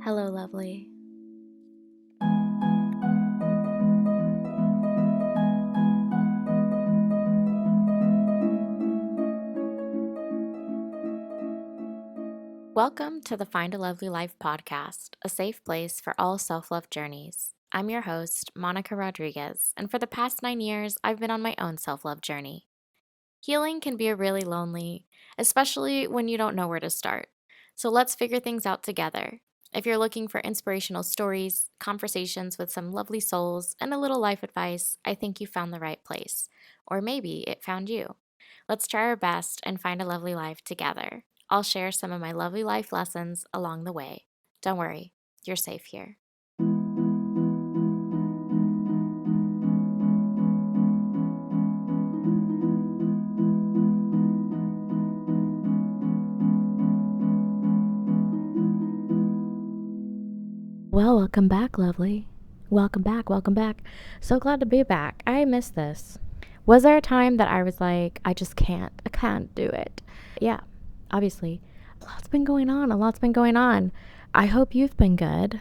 Hello, lovely. Welcome to the Find a Lovely Life podcast, a safe place for all self love journeys. I'm your host, Monica Rodriguez, and for the past 9 years, I've been on my own self love journey. Healing can be really lonely, especially when you don't know where to start. So let's figure things out together. If you're looking for inspirational stories, conversations with some lovely souls, and a little life advice, I think you found the right place. Or maybe it found you. Let's try our best and find a lovely life together. I'll share some of my lovely life lessons along the way. Don't worry, you're safe here. Well, welcome back, lovely. Welcome back, welcome back. So glad to be back. I miss this. Was there a time that I was like, I can't do it? Yeah, obviously. A lot's been going on. I hope you've been good.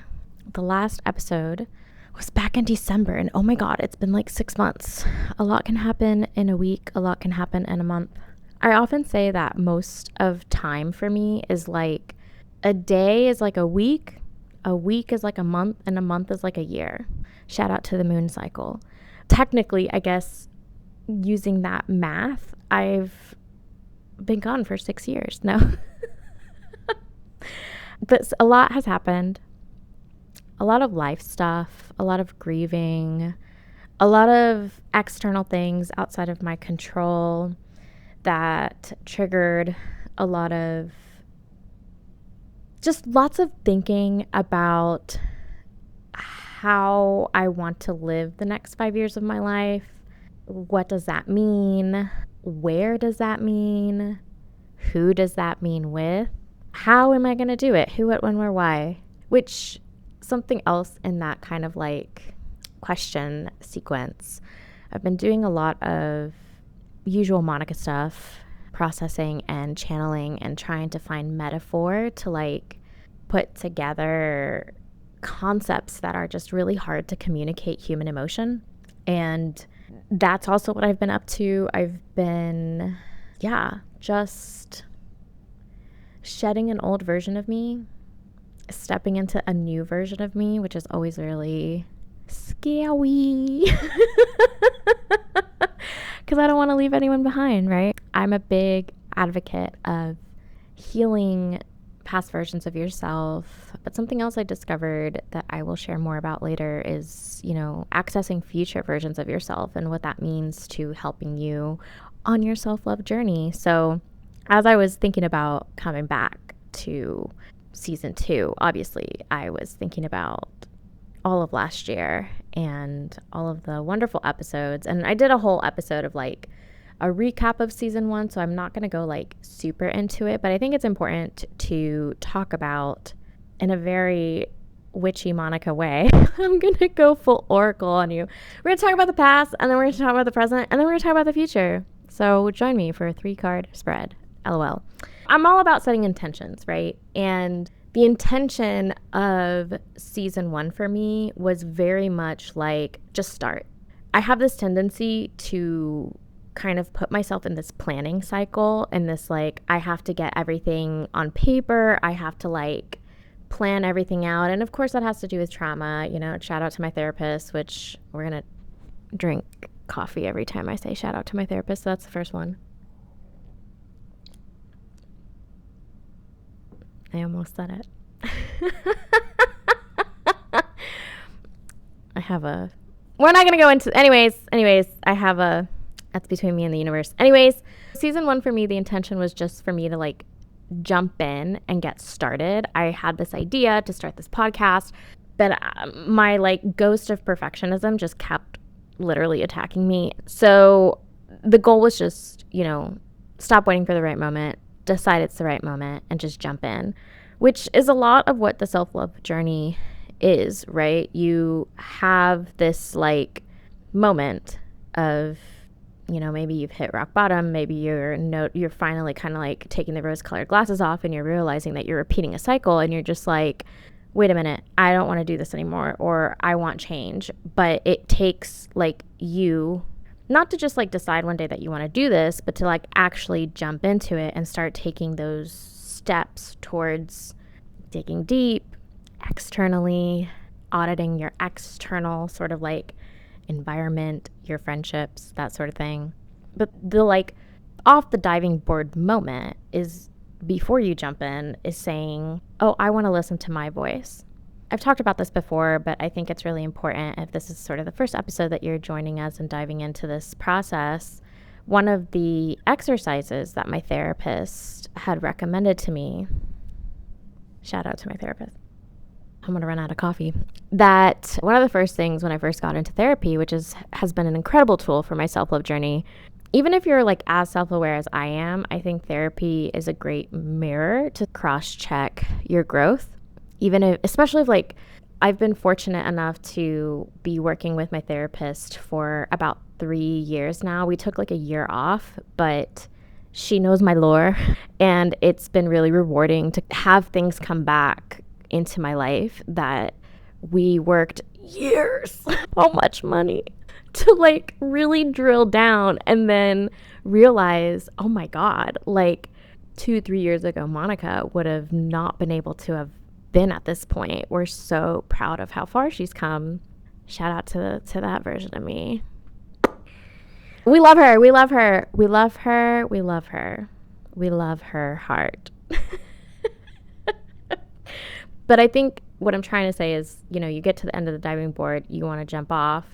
The last episode was back in December, and oh my God, it's been like 6 months. A lot can happen in a week, a lot can happen in a month. I often say that most of time for me is like a day is like a week is like a month, and a month is like a year. Shout out to the moon cycle. Technically, I guess, using that math, I've been gone for 6 years. No. But a lot has happened. A lot of life stuff, a lot of grieving, a lot of external things outside of my control that triggered a lot of just lots of thinking about how I want to live the next 5 years of my life. What does that mean? Where does that mean? Who does that mean with? How am I going to do it? Who, what, when, where, why? Which, something else in that kind of like question sequence. I've been doing a lot of usual Monica stuff, processing and channeling and trying to find metaphor to like put together concepts that are just really hard to communicate human emotion. And that's also what I've been up to. I've been, just shedding an old version of me, stepping into a new version of me, which is always really scary because I don't want to leave anyone behind, right? I'm a big advocate of healing past versions of yourself. But something else I discovered that I will share more about later is, accessing future versions of yourself and what that means to helping you on your self-love journey. So as I was thinking about coming back to season 2, obviously I was thinking about all of last year and all of the wonderful episodes. And I did a whole episode of like a recap of season 1, so I'm not going to go like super into it, but I think it's important to talk about in a very witchy Monica way. I'm going to go full oracle on you. We're going to talk about the past, and then we're going to talk about the present, and then we're going to talk about the future. So join me for a 3-card spread. LOL. I'm all about setting intentions, right? And the intention of season 1 for me was very much like, just start. I have this tendency to kind of put myself in this planning cycle and this like, I have to get everything on paper. I have to like plan everything out. And of course that has to do with trauma, shout out to my therapist, which we're going to drink coffee every time I say shout out to my therapist. So that's the first one. I almost said it. We're not going to go into, anyways, that's between me and the universe. Anyways, season 1 for me, the intention was just for me to like jump in and get started. I had this idea to start this podcast, but my like ghost of perfectionism just kept literally attacking me. So the goal was just, stop waiting for the right moment, decide it's the right moment, and just jump in, which is a lot of what the self-love journey is, right? You have this like moment of, maybe you've hit rock bottom, maybe you're finally kind of like taking the rose-colored glasses off and you're realizing that you're repeating a cycle, and you're just like, wait a minute, I don't want to do this anymore, or I want change. But it takes like you not to just like decide one day that you want to do this, but to like actually jump into it and start taking those steps towards digging deep externally, auditing your external sort of like environment, your friendships, that sort of thing. But the like off the diving board moment is before you jump in, is saying, oh, I want to listen to my voice. I've talked about this before, but I think it's really important if this is sort of the first episode that you're joining us and diving into this process. One of the exercises that my therapist had recommended to me, shout out to my therapist, I'm going to run out of coffee, that one of the first things when I first got into therapy, which has been an incredible tool for my self-love journey, even if you're like as self-aware as I am, I think therapy is a great mirror to cross-check your growth. Even if, especially if like, I've been fortunate enough to be working with my therapist for about 3 years now. We took like a year off, but she knows my lore, and it's been really rewarding to have things come back into my life that we worked years, so much money to like really drill down and then realize, oh my God, like 2-3 years ago, Monica would have not been able to have been at this point. We're so proud of how far she's come. Shout out to that version of me. We love her. We love her. We love her. We love her. We love her heart. But I think what I'm trying to say is, you know, you get to the end of the diving board, you want to jump off,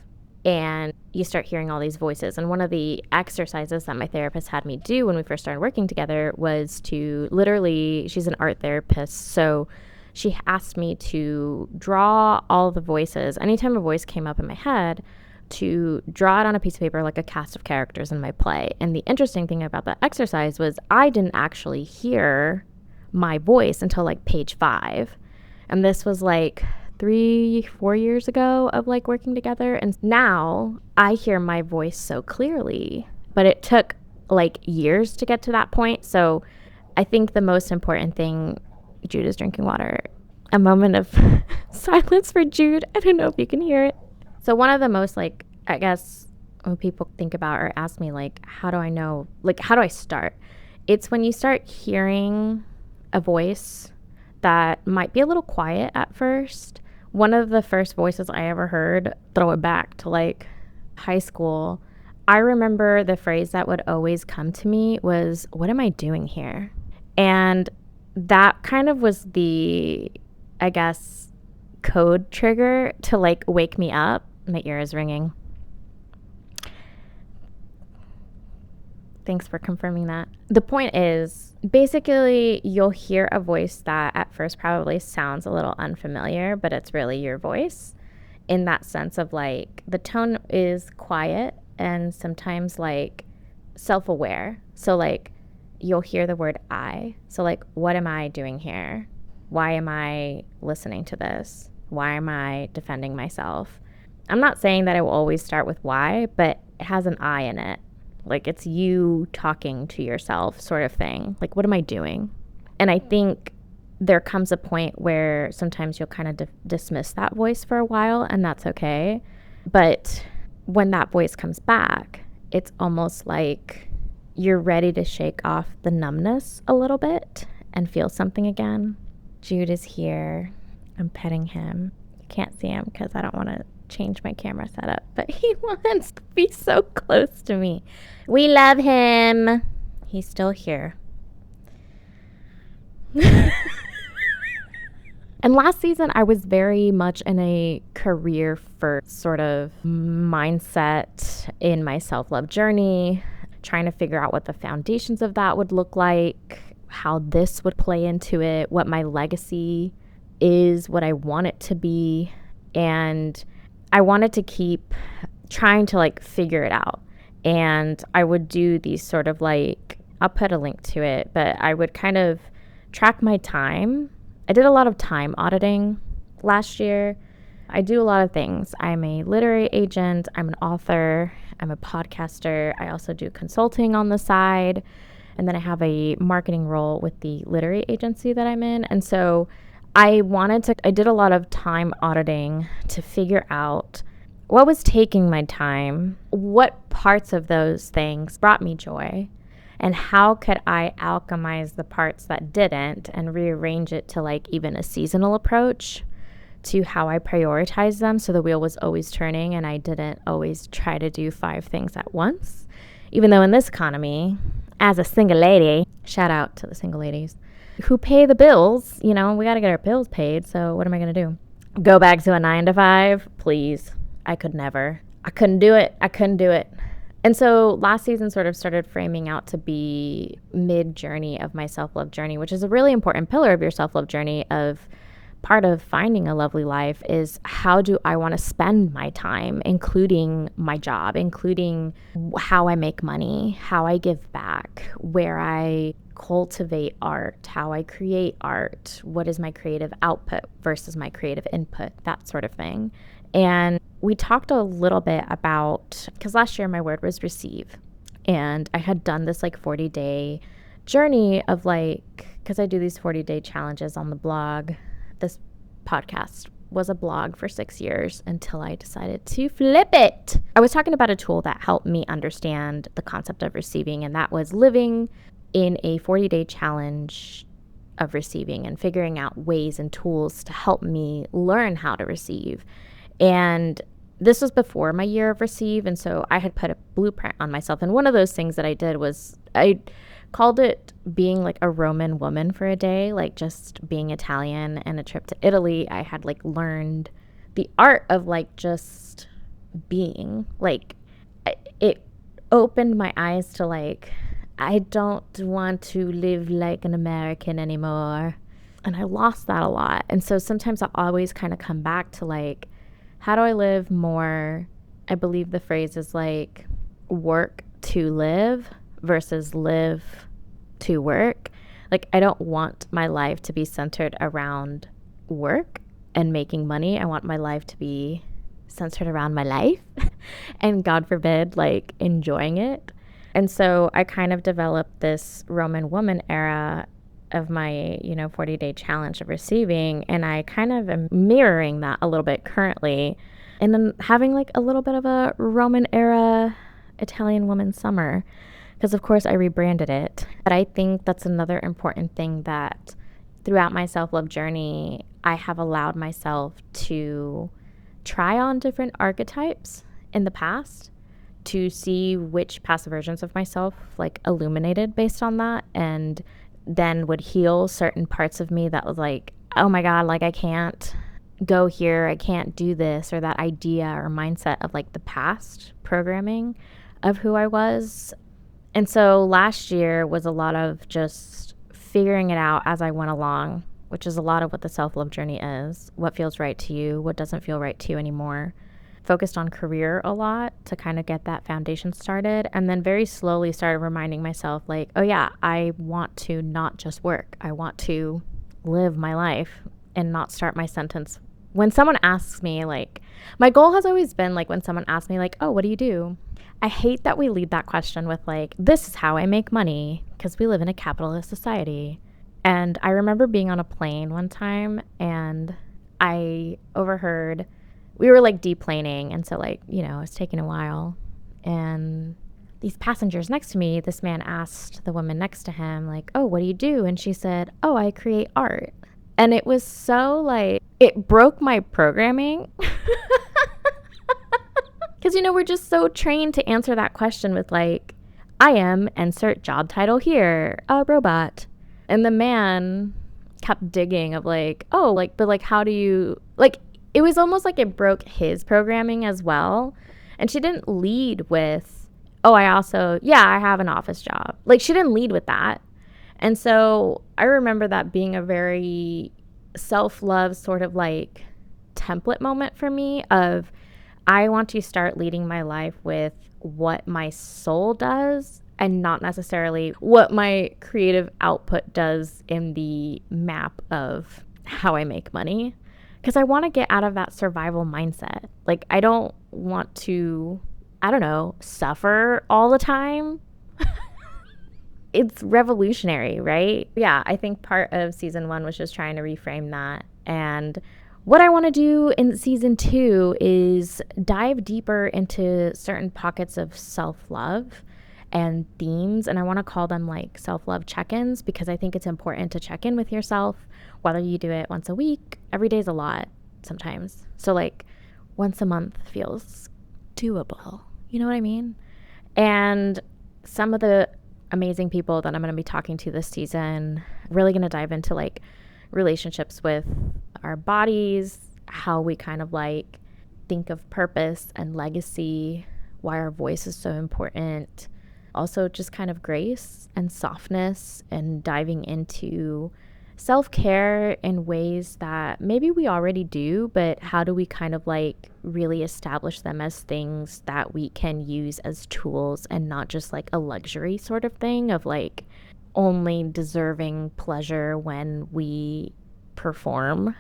and you start hearing all these voices. And one of the exercises that my therapist had me do when we first started working together was to literally, she's an art therapist, so she asked me to draw all the voices. Anytime a voice came up in my head, to draw it on a piece of paper like a cast of characters in my play. And the interesting thing about that exercise was I didn't actually hear my voice until like page 5. And this was like 3-4 years ago of like working together. And now I hear my voice so clearly, but it took like years to get to that point. So I think the most important thing, Jude is drinking water, a moment of silence for Jude. I don't know if you can hear it. So one of the most like, I guess when people think about or ask me like, how do I know, like, how do I start? It's when you start hearing a voice that might be a little quiet at first. One of the first voices I ever heard, throw it back to like high school, I remember the phrase that would always come to me was, what am I doing here? And that kind of was the, I guess, code trigger to like wake me up. My ear is ringing. Thanks for confirming that. The point is, basically, you'll hear a voice that at first probably sounds a little unfamiliar, but it's really your voice, in that sense of like the tone is quiet and sometimes like self-aware. So like you'll hear the word I. So like, what am I doing here? Why am I listening to this? Why am I defending myself? I'm not saying that it will always start with why, but it has an I in it. Like it's you talking to yourself sort of thing. Like, what am I doing? And I think there comes a point where sometimes you'll kind of dismiss that voice for a while, and that's okay. But when that voice comes back, it's almost like you're ready to shake off the numbness a little bit and feel something again. Jude is here. I'm petting him. You can't see him because I don't want to change my camera setup, but he wants to be so close to me. We love him. He's still here. And last season, I was very much in a career first sort of mindset in my self-love journey, trying to figure out what the foundations of that would look like, how this would play into it, what my legacy is, what I want it to be. And I wanted to keep trying to like figure it out. And I would do these sort of like, I'll put a link to it, but I would kind of track my time. I did a lot of time auditing last year. I do a lot of things. I'm a literary agent. I'm an author. I'm a podcaster. I also do consulting on the side. And then I have a marketing role with the literary agency that I'm in. And so I did a lot of time auditing to figure out what was taking my time, what parts of those things brought me joy, and how could I alchemize the parts that didn't and rearrange it to like even a seasonal approach to how I prioritize them so the wheel was always turning and I didn't always try to do 5 things at once. Even though in this economy, as a single lady, shout out to the single ladies who pay the bills, we got to get our bills paid. So what am I going to do? Go back to a 9 to 5? Please. I could never. I couldn't do it. And so last season sort of started framing out to be mid-journey of my self-love journey, which is a really important pillar of your self-love journey. Of part of finding a lovely life is, how do I want to spend my time, including my job, including how I make money, how I give back, where I cultivate art, how I create art, what is my creative output versus my creative input, that sort of thing. And we talked a little bit about, because last year my word was receive. And I had done this like 40-day journey of like, because I do these 40-day challenges on the blog. This podcast was a blog for 6 years until I decided to flip it. I was talking about a tool that helped me understand the concept of receiving, and that was living in a 40-day challenge of receiving and figuring out ways and tools to help me learn how to receive. And this was before my year of receive, and so I had put a blueprint on myself. And one of those things that I did was I called it being like a Roman woman for a day, like just being Italian, and a trip to Italy. I had like learned the art of like just being. Like it opened my eyes to like, I don't want to live like an American anymore. And I lost that a lot. And so sometimes I always kind of come back to like, how do I live more? I believe the phrase is like work to live versus live to work. Like, I don't want my life to be centered around work and making money. I want my life to be centered around my life and, God forbid, like enjoying it. And so I kind of developed this Roman woman era of my 40-day challenge of receiving, and I kind of am mirroring that a little bit currently, and then having like a little bit of a Roman era Italian woman summer, because of course I rebranded it. But I think that's another important thing, that throughout my self-love journey I have allowed myself to try on different archetypes in the past to see which past versions of myself like illuminated based on that, and then would heal certain parts of me that was like, oh my God, like I can't go here, I can't do this, or that idea or mindset of like the past programming of who I was. And so last year was a lot of just figuring it out as I went along, which is a lot of what the self-love journey is. What feels right to you, what doesn't feel right to you anymore. Focused on career a lot to kind of get that foundation started, and then very slowly started reminding myself like, oh yeah, I want to not just work. I want to live my life and not start my sentence. When someone asks me, like, my goal has always been like, when someone asks me like, oh, what do you do? I hate that we lead that question with like, this is how I make money, because we live in a capitalist society. And I remember being on a plane one time and I overheard, we were like deplaning, and so like, it was taking a while, and these passengers next to me, this man asked the woman next to him like, oh, what do you do? And she said, oh, I create art. And it was so like, it broke my programming. Because we're just so trained to answer that question with like, I am, insert job title here, a robot. And the man kept digging of like, oh, like, but like, how do you, like, it was almost like it broke his programming as well. And she didn't lead with, oh, I have an office job. Like, she didn't lead with that. And so I remember that being a very self-love sort of like template moment for me of, I want to start leading my life with what my soul does and not necessarily what my creative output does in the map of how I make money. Because I want to get out of that survival mindset. Like, I don't want to, suffer all the time. it's revolutionary, right? Yeah, I think part of season 1 was just trying to reframe that. And what I want to do in season 2 is dive deeper into certain pockets of self-love and themes. And I want to call them like self-love check-ins, because I think it's important to check in with yourself, whether you do it once a week. Every day's a lot sometimes. So like once a month feels doable. You know what I mean? And some of the amazing people that I'm going to be talking to this season, really going to dive into like relationships with our bodies, how we kind of like think of purpose and legacy, why our voice is so important. Also, just kind of grace and softness, and diving into self-care in ways that maybe we already do, but how do we kind of like really establish them as things that we can use as tools, and not just like a luxury sort of thing of like only deserving pleasure when we perform.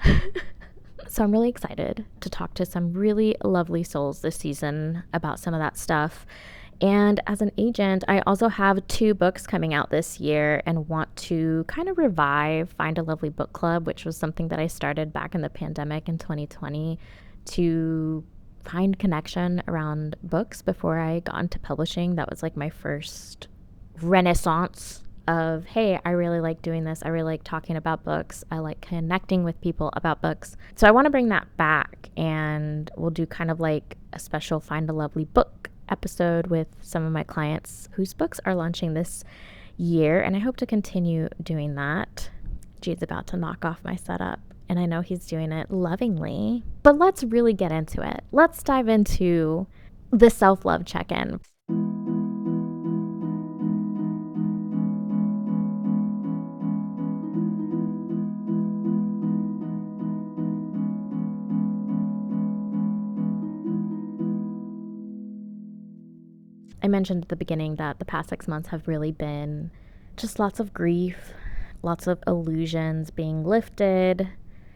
So I'm really excited to talk to some really lovely souls this season about some of that stuff. And as an agent, I also have 2 books coming out this year, and want to kind of revive Find a Lovely Book Club, which was something that I started back in the pandemic in 2020 to find connection around books before I got into publishing. That was like my first renaissance of, hey, I really like doing this. I really like talking about books. I like connecting with people about books. So I want to bring that back, and we'll do kind of like a special Find a Lovely Book episode with some of my clients whose books are launching this year, and I hope to continue doing that. G's about to knock off my setup, and I know he's doing it lovingly. But let's really get into it. Let's dive into the self-love check-in. I mentioned at the beginning that the past 6 months have really been just lots of grief, lots of illusions being lifted,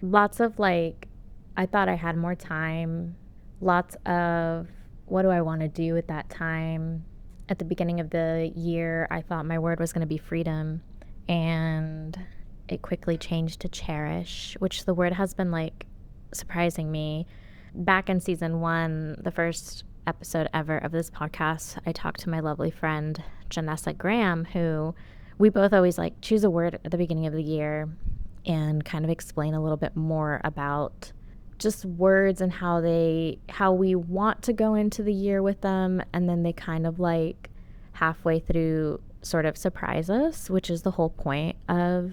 lots of like, I thought I had more time, lots of what do I want to do at that time. At the beginning of the year, I thought my word was going to be freedom, and it quickly changed to cherish, which the word has been like surprising me. Back in season 1, the first episode ever of this podcast, I talked to my lovely friend Janessa Graham, who we both always like choose a word at the beginning of the year and kind of explain a little bit more about just words and how we want to go into the year with them, and then they kind of like halfway through sort of surprise us, which is the whole point of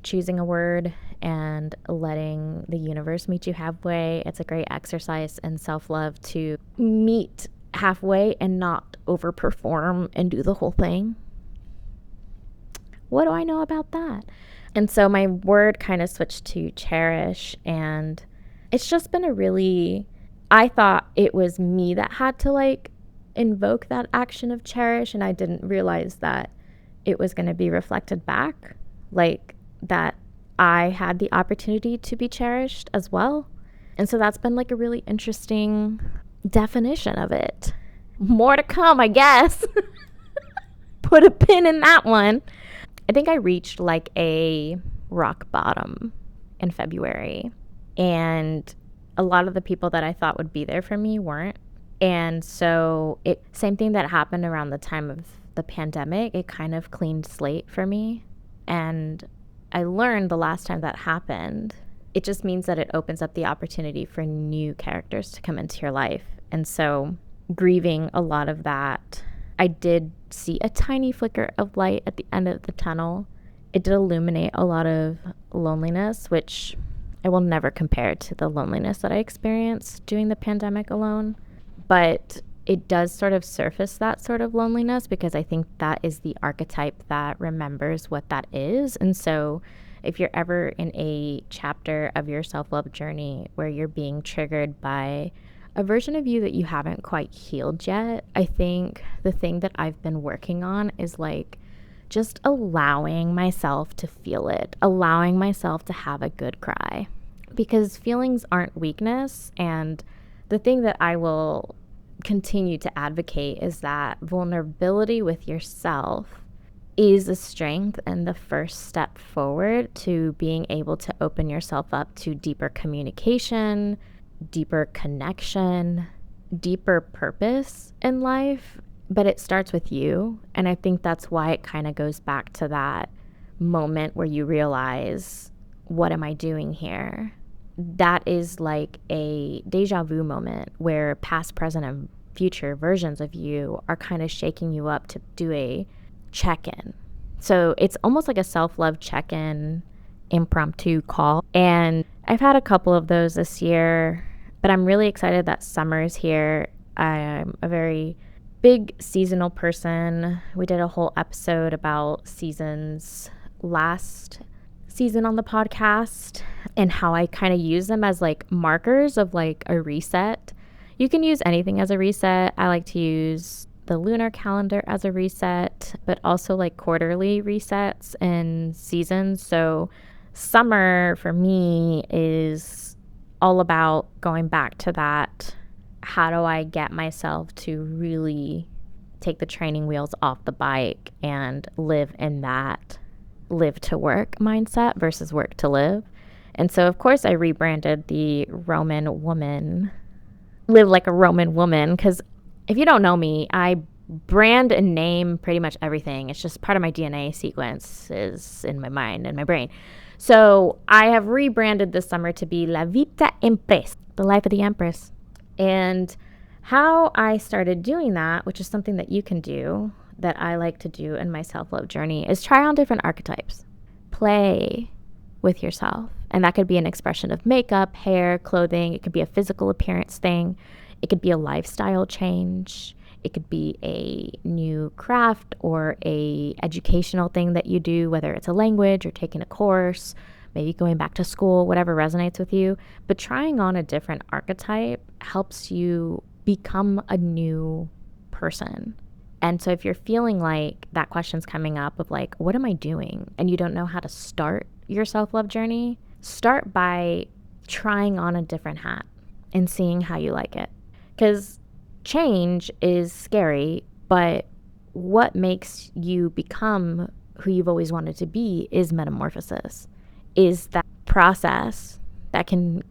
choosing a word and letting the universe meet you halfway. It's a great exercise in self-love to meet halfway and not overperform and do the whole thing. What do I know about that? And so my word kind of switched to cherish, and it's just been I thought it was me that had to like invoke that action of cherish, and I didn't realize that it was going to be reflected back, like that I had the opportunity to be cherished as well. And so that's been like a really interesting definition of it. More to come, I guess. Put a pin in that one. I think I reached like a rock bottom in February, and a lot of the people that I thought would be there for me weren't. And so same thing that happened around the time of the pandemic, it kind of cleaned slate for me. And I learned the last time that happened, it just means that it opens up the opportunity for new characters to come into your life. And so grieving a lot of that, I did see a tiny flicker of light at the end of the tunnel. It did illuminate a lot of loneliness, which I will never compare to the loneliness that I experienced during the pandemic alone. But it does sort of surface that sort of loneliness, because I think that is the archetype that remembers what that is. And so if you're ever in a chapter of your self-love journey where you're being triggered by a version of you that you haven't quite healed yet, I think the thing that I've been working on is like just allowing myself to feel it, allowing myself to have a good cry, because feelings aren't weakness. And the thing that I will continue to advocate is that vulnerability with yourself is a strength and the first step forward to being able to open yourself up to deeper communication, deeper connection, deeper purpose in life. But it starts with you. And I think that's why it kind of goes back to that moment where you realize, what am I doing here? That is like a deja vu moment where past, present, and future versions of you are kind of shaking you up to do a check-in. So it's almost like a self-love check-in impromptu call. And I've had a couple of those this year, but I'm really excited that summer is here. I'm a very big seasonal person. We did a whole episode about seasons last season on the podcast and how I kind of use them as like markers of like a reset. You can use anything as a reset. I like to use the lunar calendar as a reset, but also like quarterly resets and seasons. So summer for me is all about going back to that. How do I get myself to really take the training wheels off the bike and live in that live to work mindset versus work to live? And so, of course, I rebranded the Roman woman, live like a Roman woman, because if you don't know me, I brand and name pretty much everything. It's just part of my DNA sequence is in my mind and my brain. So I have rebranded this summer to be La Vita Empress, the life of the Empress. And how I started doing that, which is something that you can do, that I like to do in my self-love journey, is try on different archetypes. Play with yourself. And that could be an expression of makeup, hair, clothing. It could be a physical appearance thing. It could be a lifestyle change. It could be a new craft or a educational thing that you do, whether it's a language or taking a course, maybe going back to school, whatever resonates with you. But trying on a different archetype helps you become a new person. And so if you're feeling like that question's coming up of like, what am I doing? And you don't know how to start your self-love journey, start by trying on a different hat and seeing how you like it. Because change is scary, but what makes you become who you've always wanted to be is metamorphosis, is that process that can,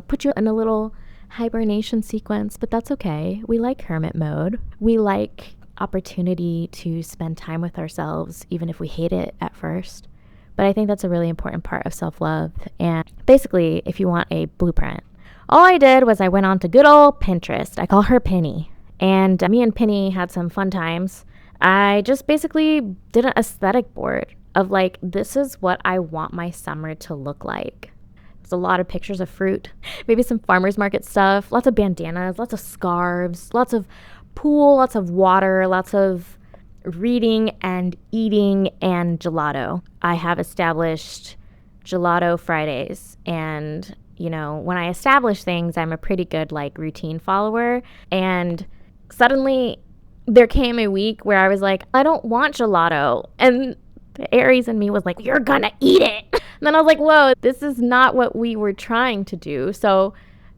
put you in a little hibernation sequence, but that's okay. We like hermit mode. We like opportunity to spend time with ourselves, even if we hate it at first. But I think that's a really important part of self-love. And basically, if you want a blueprint, all I did was I went on to good old Pinterest. I call her Penny. And me and Penny had some fun times. I just basically did an aesthetic board of like, this is what I want my summer to look like. There's a lot of pictures of fruit, maybe some farmer's market stuff, lots of bandanas, lots of scarves, lots of pool, lots of water, lots of reading and eating and gelato. I have established gelato Fridays, and when I establish things, I'm a pretty good like routine follower. And suddenly there came a week where I was like, I don't want gelato. And the Aries in me was like, you're gonna eat it. And then I was like, whoa, this is not what we were trying to do. So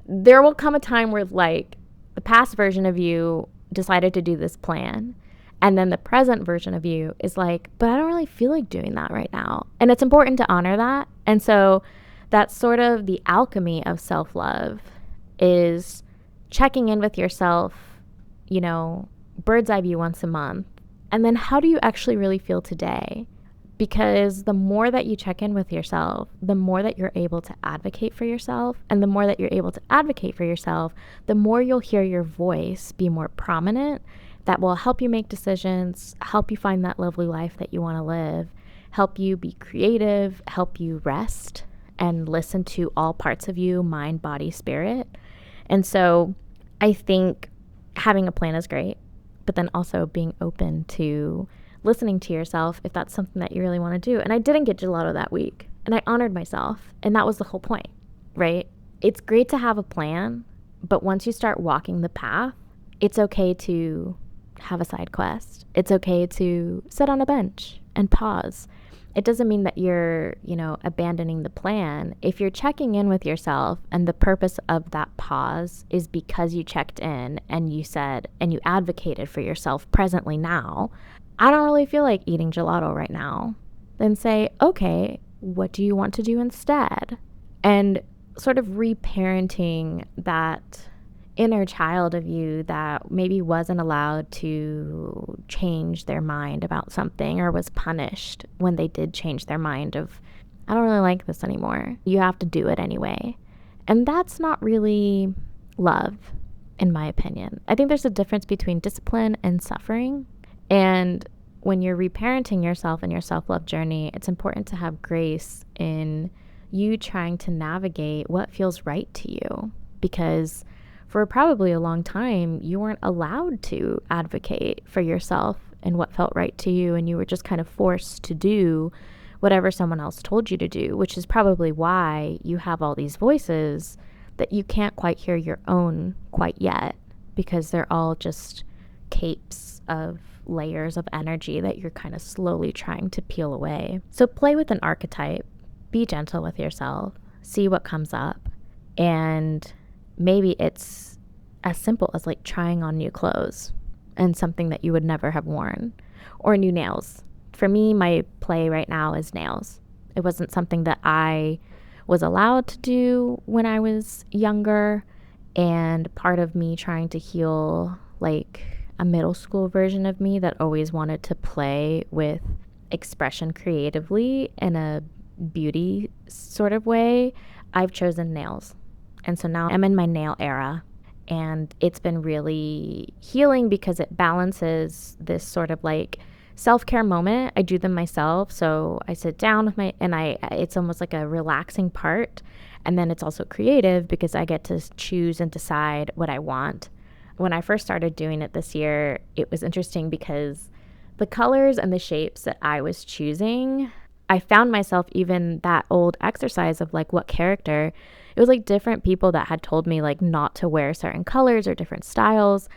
there will come a time where like the past version of you decided to do this plan. And then the present version of you is like, but I don't really feel like doing that right now. And it's important to honor that. And so that's sort of the alchemy of self-love, is checking in with yourself, bird's eye view once a month. And then how do you actually really feel today? Because the more that you check in with yourself, the more that you're able to advocate for yourself. And the more that you're able to advocate for yourself, the more you'll hear your voice be more prominent. That will help you make decisions, help you find that lovely life that you want to live, help you be creative, help you rest and listen to all parts of you, mind, body, spirit. And so I think having a plan is great, but then also being open to listening to yourself if that's something that you really want to do. And I didn't get gelato that week, and I honored myself, and that was the whole point, right? It's great to have a plan, but once you start walking the path, it's okay to have a side quest. It's okay to sit on a bench and pause. It doesn't mean that you're, abandoning the plan. If you're checking in with yourself and the purpose of that pause is because you checked in and you said, and you advocated for yourself presently now, I don't really feel like eating gelato right now. Then say, okay, what do you want to do instead? And sort of reparenting that inner child of you that maybe wasn't allowed to change their mind about something or was punished when they did change their mind of, I don't really like this anymore. You have to do it anyway. And that's not really love, in my opinion. I think there's a difference between discipline and suffering. And when you're reparenting yourself in your self-love journey, it's important to have grace in you trying to navigate what feels right to you, because for probably a long time, you weren't allowed to advocate for yourself and what felt right to you, and you were just kind of forced to do whatever someone else told you to do, which is probably why you have all these voices that you can't quite hear your own quite yet, because they're all just capes of layers of energy that you're kind of slowly trying to peel away. So play with an archetype, be gentle with yourself, see what comes up, and maybe it's as simple as like trying on new clothes and something that you would never have worn, or new nails. For me, my play right now is nails. It wasn't something that I was allowed to do when I was younger, and part of me trying to heal like a middle school version of me that always wanted to play with expression creatively in a beauty sort of way, I've chosen nails. And so now I'm in my nail era, and it's been really healing because it balances this sort of like self-care moment. I do them myself, so I sit down with it's almost like a relaxing part, and then it's also creative because I get to choose and decide what I want. When I first started doing it this year, it was interesting because the colors and the shapes that I was choosing, I found myself, even that old exercise of like what character, it was like different people that had told me like not to wear certain colors or different styles.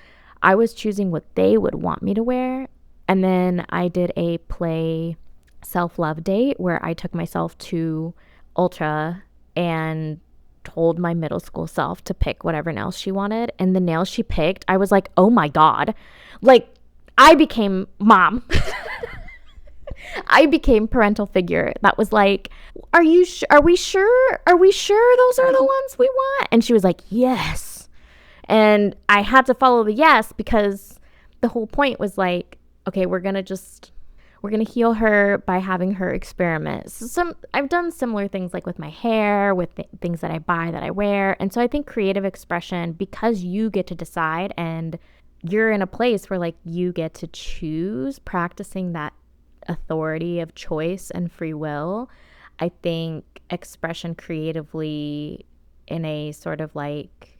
I was choosing what they would want me to wear. And then I did a play self-love date where I took myself to Ultra and told my middle school self to pick whatever nails she wanted. And the nails she picked, I was like, oh my God. Like, I became mom. I became parental figure. That was like, are we sure? Are we sure those are the ones we want? And she was like, yes. And I had to follow the yes, because the whole point was like, okay, we're going to heal her by having her experiment. So I've done similar things like with my hair, with things that I buy, that I wear. And so I think creative expression, because you get to decide and you're in a place where like you get to choose, practicing that authority of choice and free will, I think expression creatively in a sort of like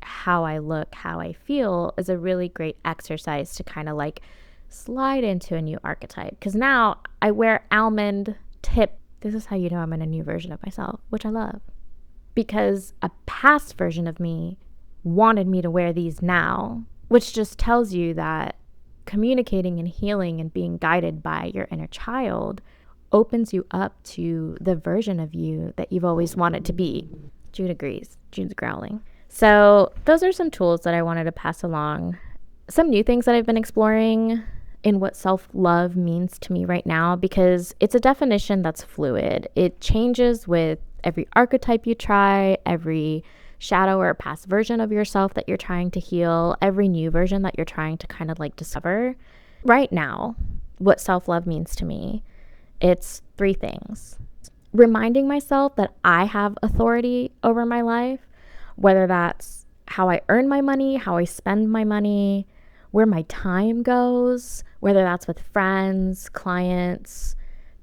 how I look, how I feel is a really great exercise to kind of like slide into a new archetype. Because now I wear almond tip. This is how you know I'm in a new version of myself, which I love. Because a past version of me wanted me to wear these now, which just tells you that communicating and healing and being guided by your inner child opens you up to the version of you that you've always wanted to be. Jude agrees. Jude's growling. So those are some tools that I wanted to pass along. Some new things that I've been exploring in what self-love means to me right now, because it's a definition that's fluid. It changes with every archetype you try, every shadow or past version of yourself that you're trying to heal, every new version that you're trying to kind of like discover. Right now, what self-love means to me, it's 3 things. Reminding myself that I have authority over my life, whether that's how I earn my money, how I spend my money, where my time goes, whether that's with friends, clients,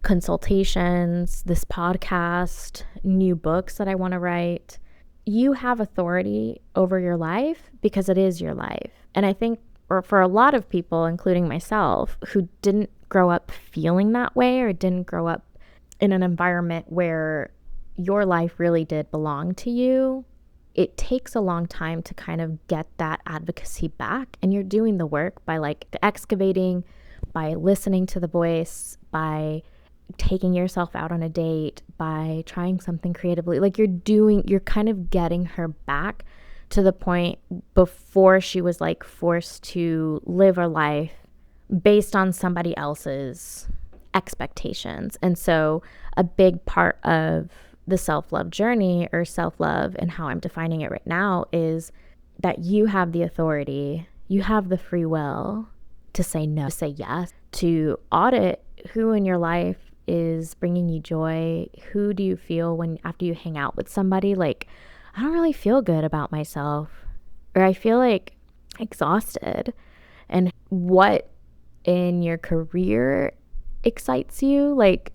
consultations, this podcast, new books that I want to write. You have authority over your life because it is your life. And I think, or for a lot of people, including myself, who didn't grow up feeling that way or didn't grow up in an environment where your life really did belong to you, it takes a long time to kind of get that advocacy back. And you're doing the work by like excavating, by listening to the voice, by taking yourself out on a date, by trying something creatively. Like you're kind of getting her back to the point before she was like forced to live a life based on somebody else's expectations. And so a big part of the self-love journey, or self-love and how I'm defining it right now, is that you have the authority, you have the free will to say no, to say yes, to audit who in your life is bringing you joy. Who do you feel when after you hang out with somebody, like, I don't really feel good about myself, or I feel like exhausted? And what in your career excites you? Like,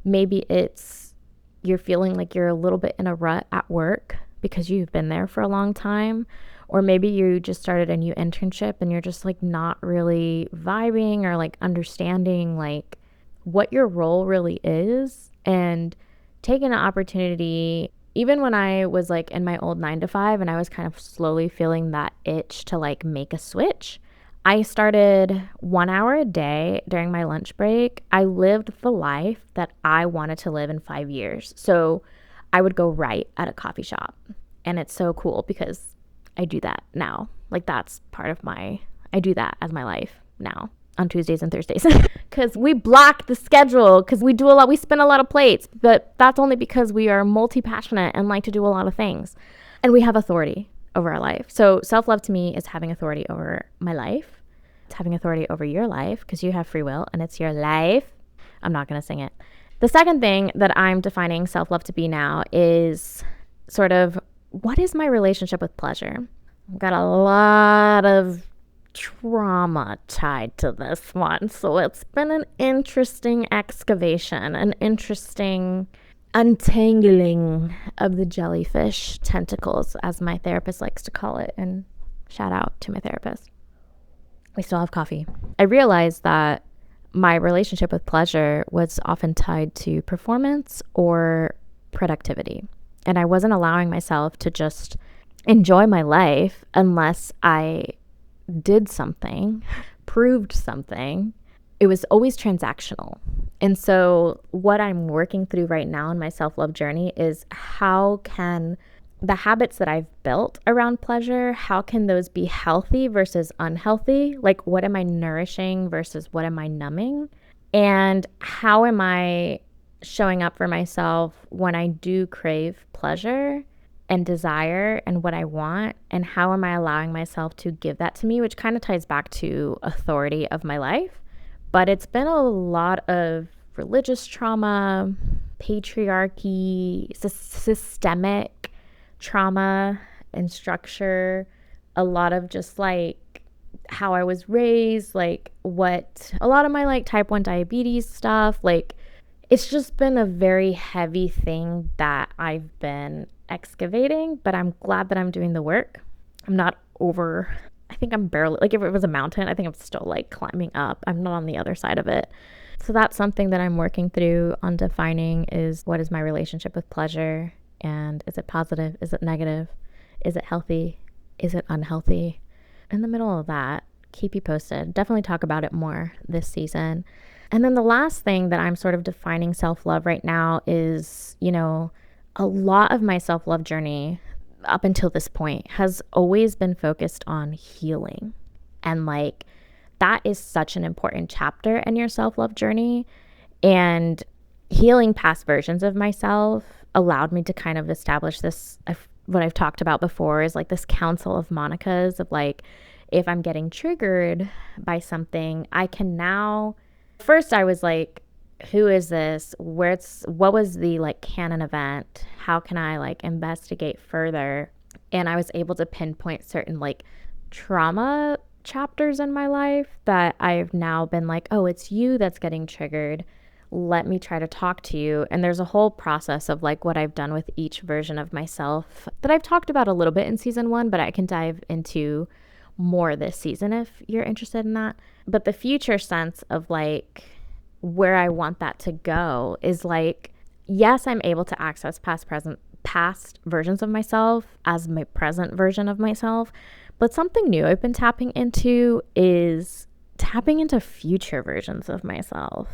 maybe it's you're feeling like you're a little bit in a rut at work because you've been there for a long time. Or maybe you just started a new internship and you're just like not really vibing or like understanding like what your role really is, and taking an opportunity. Even when I was like in my old 9 to 5 and I was kind of slowly feeling that itch to like make a switch, I started 1 hour a day during my lunch break. I lived the life that I wanted to live in 5 years. So I would go write at a coffee shop. And it's so cool because I do that now. Like, that's part of I do that as my life now on Tuesdays and Thursdays. Because we block the schedule, because we spin a lot of plates. But that's only because we are multi-passionate and like to do a lot of things. And we have authority over our life. So self-love to me is having authority over my life. It's having authority over your life, because you have free will and it's your life. I'm not going to sing it. The second thing that I'm defining self-love to be now is sort of, what is my relationship with pleasure? I've got a lot of trauma tied to this one. So it's been an interesting excavation, an interesting untangling of the jellyfish tentacles, as my therapist likes to call it. And shout out to my therapist. We still have coffee. I realized that my relationship with pleasure was often tied to performance or productivity. And I wasn't allowing myself to just enjoy my life unless I did something, proved something. It was always transactional. And so what I'm working through right now in my self-love journey is, how can the habits that I've built around pleasure, how can those be healthy versus unhealthy? Like, what am I nourishing versus what am I numbing? And how am I showing up for myself when I do crave pleasure and desire and what I want? And how am I allowing myself to give that to me? Which kind of ties back to authority of my life. But it's been a lot of religious trauma, patriarchy, systemic trauma and structure, a lot of just like how I was raised, like what a lot of my like type 1 diabetes stuff, like it's just been a very heavy thing that I've been excavating. But I'm glad that I'm doing the work. I'm not over, I think I'm barely, like if it was a mountain, I think I'm still like climbing up. I'm not on the other side of it. So that's something that I'm working through on defining, is what is my relationship with pleasure? And is it positive? Is it negative? Is it healthy? Is it unhealthy? In the middle of that, keep you posted. Definitely talk about it more this season. And then the last thing that I'm sort of defining self-love right now is, a lot of my self-love journey up until this point has always been focused on healing. And like, that is such an important chapter in your self-love journey. And healing past versions of myself allowed me to kind of establish this, what I've talked about before, is like this council of Monica's of like, if I'm getting triggered by something, I can now, first I was like, who is this? What was the like canon event? How can I like investigate further? And I was able to pinpoint certain like trauma chapters in my life that I've now been like, oh, it's you that's getting triggered. Let me try to talk to you. And there's a whole process of like what I've done with each version of myself that I've talked about a little bit in season 1, but I can dive into more this season if you're interested in that. But the future sense of like where I want that to go is like, yes, I'm able to access past versions of myself as my present version of myself. But something new I've been tapping into is tapping into future versions of myself.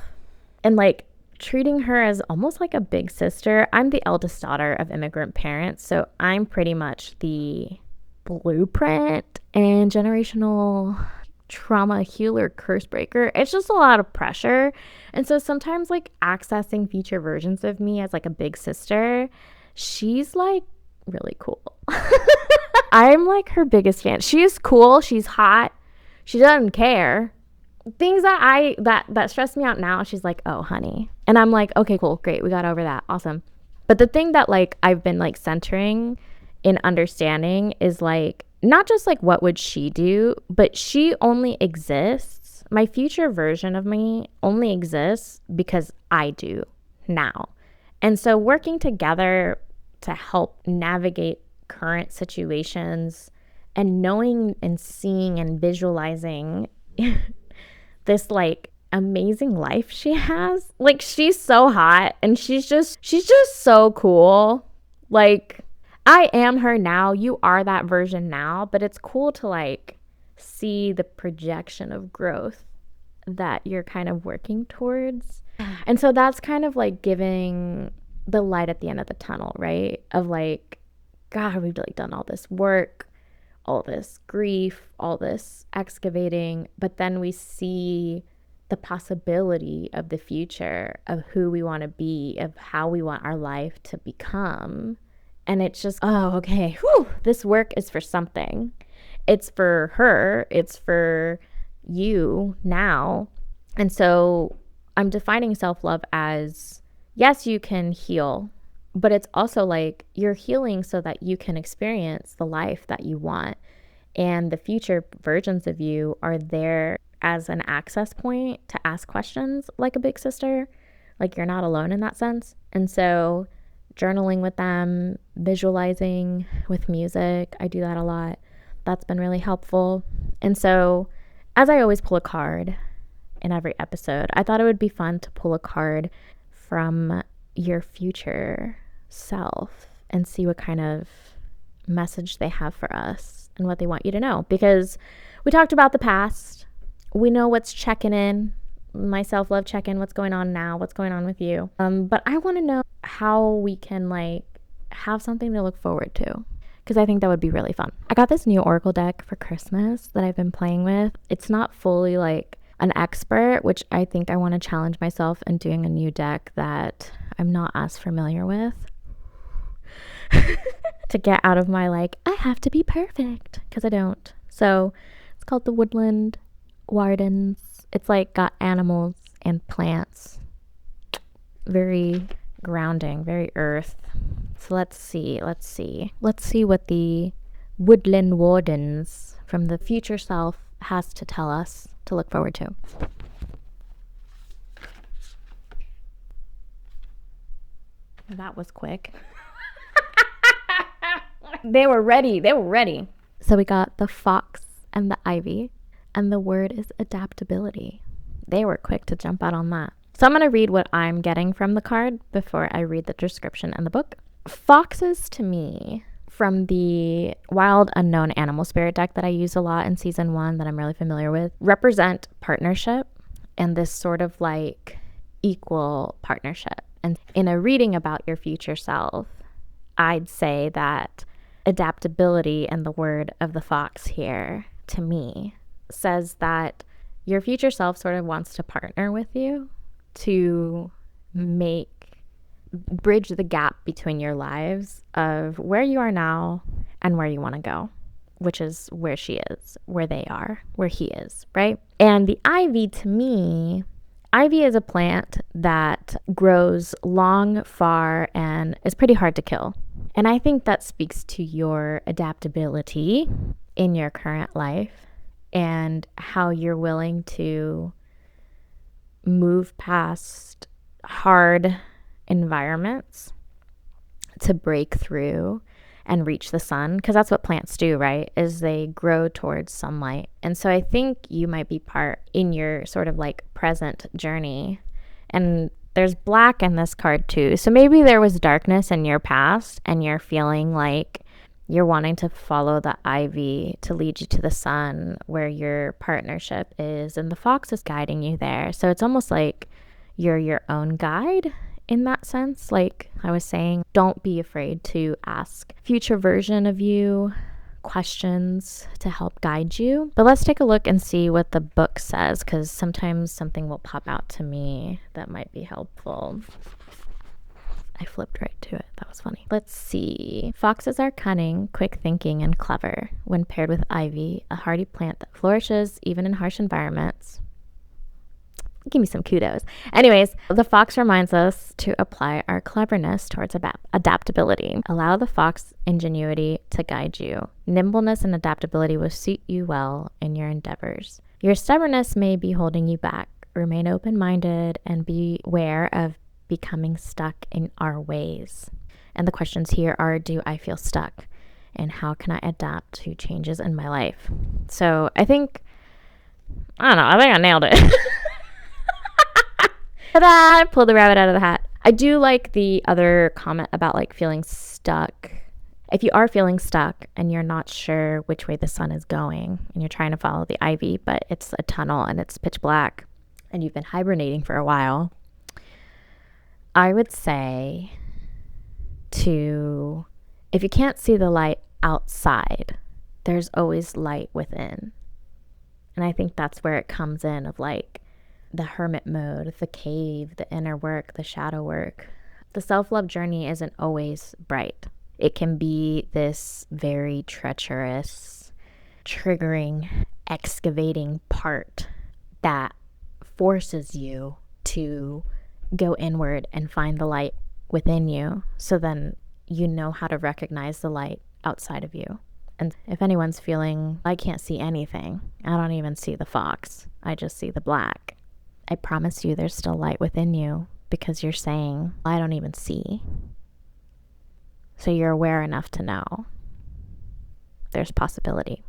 And like treating her as almost like a big sister. I'm the eldest daughter of immigrant parents, so I'm pretty much the blueprint and generational trauma healer, curse breaker. It's just a lot of pressure. And so sometimes like accessing future versions of me as like a big sister, she's like really cool. I'm like her biggest fan. She is cool. She's hot. She doesn't care. Things that stress me out now, she's like, oh honey. And I'm like, okay, cool, great. We got over that. Awesome. But the thing that like I've been like centering in understanding is like not just like what would she do, but she only exists. My future version of me only exists because I do now. And so working together to help navigate current situations and knowing and seeing and visualizing this like amazing life she has. Like she's so hot and she's just so cool. Like I am her now. You are that version now, but it's cool to like see the projection of growth that you're kind of working towards. And so that's kind of like giving the light at the end of the tunnel, right? Of like, God, we've like done all this work, all this grief, all this excavating, but then we see the possibility of the future, of who we want to be, of how we want our life to become. And it's just, oh, okay, whew, this work is for something. It's for her. It's for you now. And so I'm defining self-love as, yes, you can heal, but it's also like you're healing so that you can experience the life that you want. And the future versions of you are there as an access point to ask questions like a big sister. Like you're not alone in that sense. And so journaling with them, visualizing with music, I do that a lot. That's been really helpful. And so as I always pull a card in every episode, I thought it would be fun to pull a card from your future self and see what kind of message they have for us and what they want you to know. Because we talked about the past. We know what's checking in, my self-love check-in, what's going on now, what's going on with you. But I want to know how we can like have something to look forward to, because I think that would be really fun. I got this new Oracle deck for Christmas that I've been playing with. It's not fully like an expert, which I think I want to challenge myself in doing a new deck that I'm not as familiar with to get out of my like, I have to be perfect, because I don't. So it's called the Woodland Wardens. It's like got animals and plants. Very grounding, very earth. So let's see what the Woodland Wardens from the future self has to tell us to look forward to. That was quick. They were ready. So we got the fox and the ivy, and the word is adaptability. They were quick to jump out on that. So I'm going to read what I'm getting from the card before I read the description and the book. Foxes, to me, from the Wild Unknown Animal Spirit deck that I use a lot in season 1 that I'm really familiar with, represent partnership and this sort of like equal partnership. And in a reading about your future self, I'd say that adaptability and the word of the fox here, to me, says that your future self sort of wants to partner with you to bridge the gap between your lives of where you are now and where you want to go, which is where she is, where they are, where he is, right? And the ivy, to me, ivy is a plant that grows long, far, and is pretty hard to kill. And I think that speaks to your adaptability in your current life and how you're willing to move past hard environments to break through and reach the sun, because that's what plants do, right? Is they grow towards sunlight. And so I think you might be part in your sort of like present journey. And there's black in this card too. So maybe there was darkness in your past and you're feeling like you're wanting to follow the ivy to lead you to the sun where your partnership is, and the fox is guiding you there. So it's almost like you're your own guide in that sense. Like I was saying, don't be afraid to ask future version of you questions to help guide you. But let's take a look and see what the book says, because sometimes something will pop out to me that might be helpful. I flipped right to it. That was funny. Let's see. Foxes are cunning, quick thinking, and clever. When paired with ivy, a hardy plant that flourishes even in harsh environments. Give me some kudos. Anyways, the fox reminds us to apply our cleverness towards adaptability. Allow the fox ingenuity to guide you. Nimbleness and adaptability will suit you well in your endeavors. Your stubbornness may be holding you back. Remain open-minded and beware of becoming stuck in our ways. And the questions here are, do I feel stuck? And how can I adapt to changes in my life? So I think I nailed it. Ta-da! Pulled the rabbit out of the hat. I do like the other comment about like feeling stuck. If you are feeling stuck and you're not sure which way the sun is going and you're trying to follow the ivy, but it's a tunnel and it's pitch black and you've been hibernating for a while, I would say if you can't see the light outside, there's always light within. And I think that's where it comes in of like the hermit mode, the cave, the inner work, the shadow work. The self-love journey isn't always bright. It can be this very treacherous, triggering, excavating part that forces you to go inward and find the light within you. So then you know how to recognize the light outside of you. And if anyone's feeling, I can't see anything, I don't even see the fox, I just see the black, I promise you there's still light within you, because you're saying, I don't even see. So you're aware enough to know there's possibility.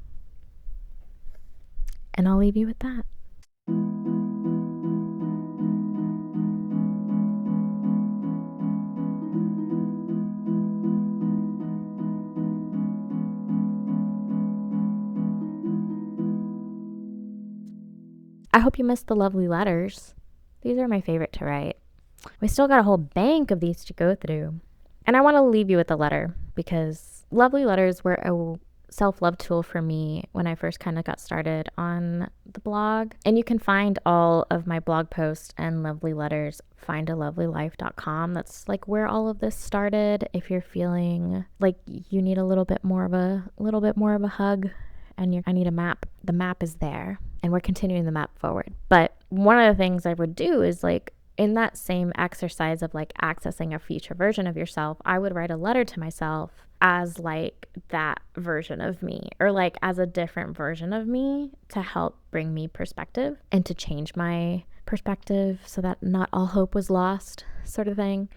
And I'll leave you with that. I hope you missed the lovely letters. These are my favorite to write. We still got a whole bank of these to go through. And I want to leave you with a letter, because lovely letters were a self-love tool for me when I first kind of got started on the blog. And you can find all of my blog posts and lovely letters, findalovelylife.com. That's like where all of this started. If you're feeling like you need a little bit more of a hug and I need a map, the map is there, and we're continuing the map forward. But one of the things I would do is like in that same exercise of like accessing a future version of yourself, I would write a letter to myself as like that version of me, or like as a different version of me, to help bring me perspective and to change my perspective so that not all hope was lost, sort of thing.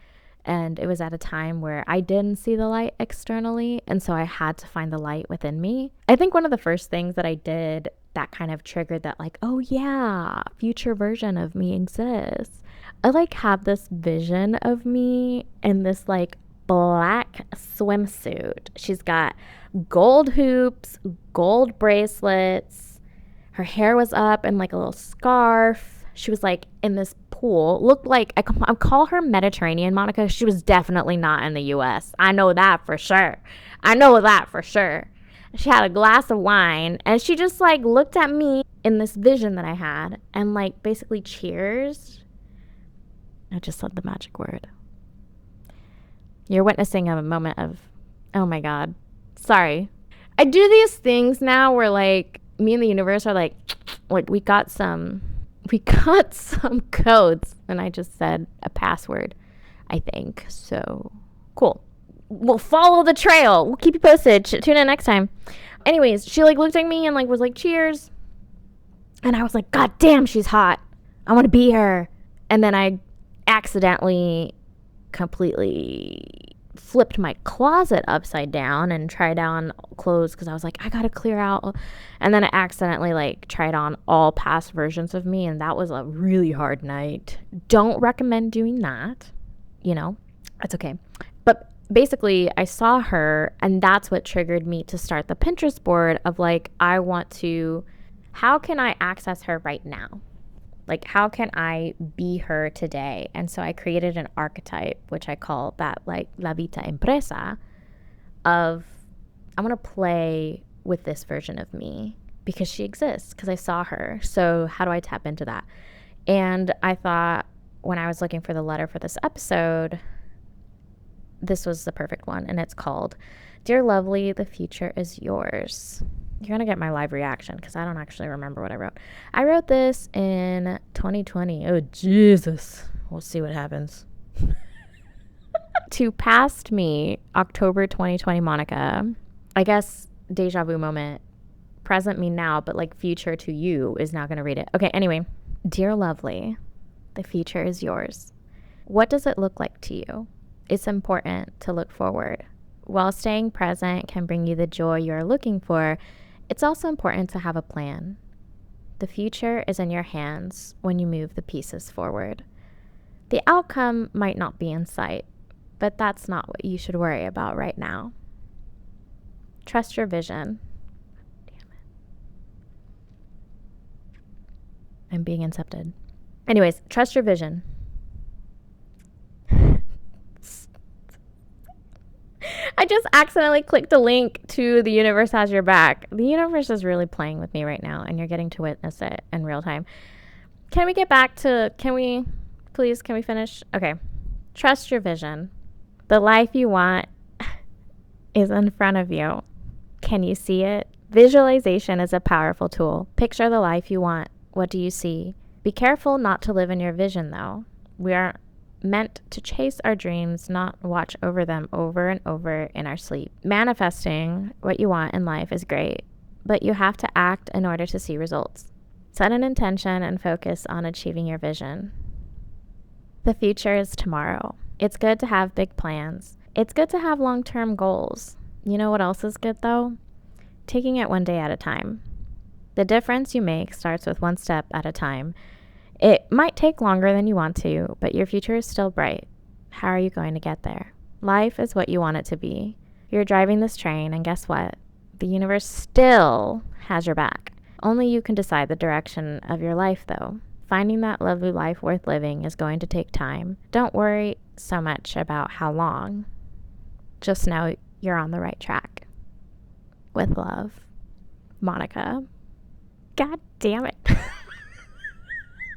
And it was at a time where I didn't see the light externally, and so I had to find the light within me. I think one of the first things that I did that kind of triggered that, like, oh yeah, future version of me exists. I like have this vision of me in this like black swimsuit. She's got gold hoops, gold bracelets. Her hair was up and like a little scarf. She was like in this pool. Looked like, I call her Mediterranean Monica. She was definitely not in the US. I know that for sure. She had a glass of wine and she just like looked at me in this vision that I had and like basically cheers. I just said the magic word. You're witnessing a moment of, oh my God, sorry. I do these things now where like me and the universe are like we got some codes, and I just said a password, I think. So cool. We'll follow the trail. We'll keep you posted. Tune in next time. Anyways, she like looked at me and like was like, cheers. And I was like, God damn, she's hot. I want to be her. And then I accidentally completely flipped my closet upside down and tried on clothes because I was like, I gotta clear out. And then I accidentally like tried on all past versions of me, and that was a really hard night. Don't recommend doing that. It's okay. But basically I saw her, and that's what triggered me to start the Pinterest board of like, how can I access her right now? Like, how can I be her today? And so I created an archetype, which I call that like La Vita Impresa, of I want to play with this version of me because she exists, because I saw her. So how do I tap into that? And I thought when I was looking for the letter for this episode, this was the perfect one. And it's called, Dear Lovely, the future is yours. You're going to get my live reaction because I don't actually remember what I wrote. I wrote this in 2020. Oh, Jesus. We'll see what happens. To past me, October 2020 Monica, I guess deja vu moment, present me now, but like future to you is now going to read it. Okay, anyway. Dear Lovely, the future is yours. What does it look like to you? It's important to look forward. While staying present can bring you the joy you're looking for, it's also important to have a plan. The future is in your hands when you move the pieces forward. The outcome might not be in sight, but that's not what you should worry about right now. Trust your vision. Damn it. I'm being incepted. Anyways, trust your vision. I just accidentally clicked a link to The Universe Has Your Back. The universe is really playing with me right now, and you're getting to witness it in real time. Can we get back to, can we finish? Okay. Trust your vision. The life you want is in front of you. Can you see it? Visualization is a powerful tool. Picture the life you want. What do you see? Be careful not to live in your vision, though. We are meant to chase our dreams, not watch over them over and over in our sleep. Manifesting what you want in life is great, but you have to act in order to see results. Set an intention and focus on achieving your vision. The future is tomorrow. It's good to have big plans. It's good to have long-term goals. You know what else is good, though? Taking it one day at a time. The difference you make starts with one step at a time. It might take longer than you want to, but your future is still bright. How are you going to get there? Life is what you want it to be. You're driving this train, and guess what? The universe still has your back. Only you can decide the direction of your life, though. Finding that lovely life worth living is going to take time. Don't worry so much about how long. Just know you're on the right track. With love, Monica. God damn it.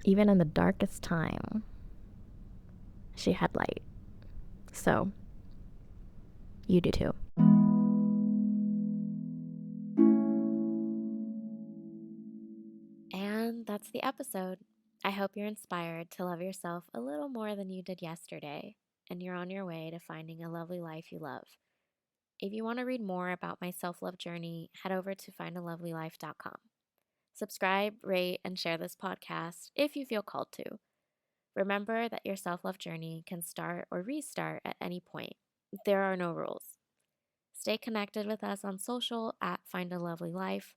Even in the darkest time, she had light. So, you do too. And that's the episode. I hope you're inspired to love yourself a little more than you did yesterday, and you're on your way to finding a lovely life you love. If you want to read more about my self-love journey, head over to findalovelylife.com. Subscribe, rate, and share this podcast if you feel called to. Remember that your self-love journey can start or restart at any point. There are no rules. Stay connected with us on social at Find a Lovely Life,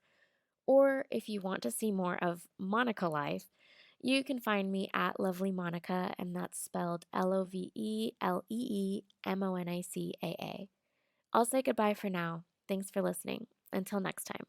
or if you want to see more of Monica Life, you can find me at Lovely Monica, and that's spelled LOVELEEMONICAA. I'll say goodbye for now. Thanks for listening. Until next time.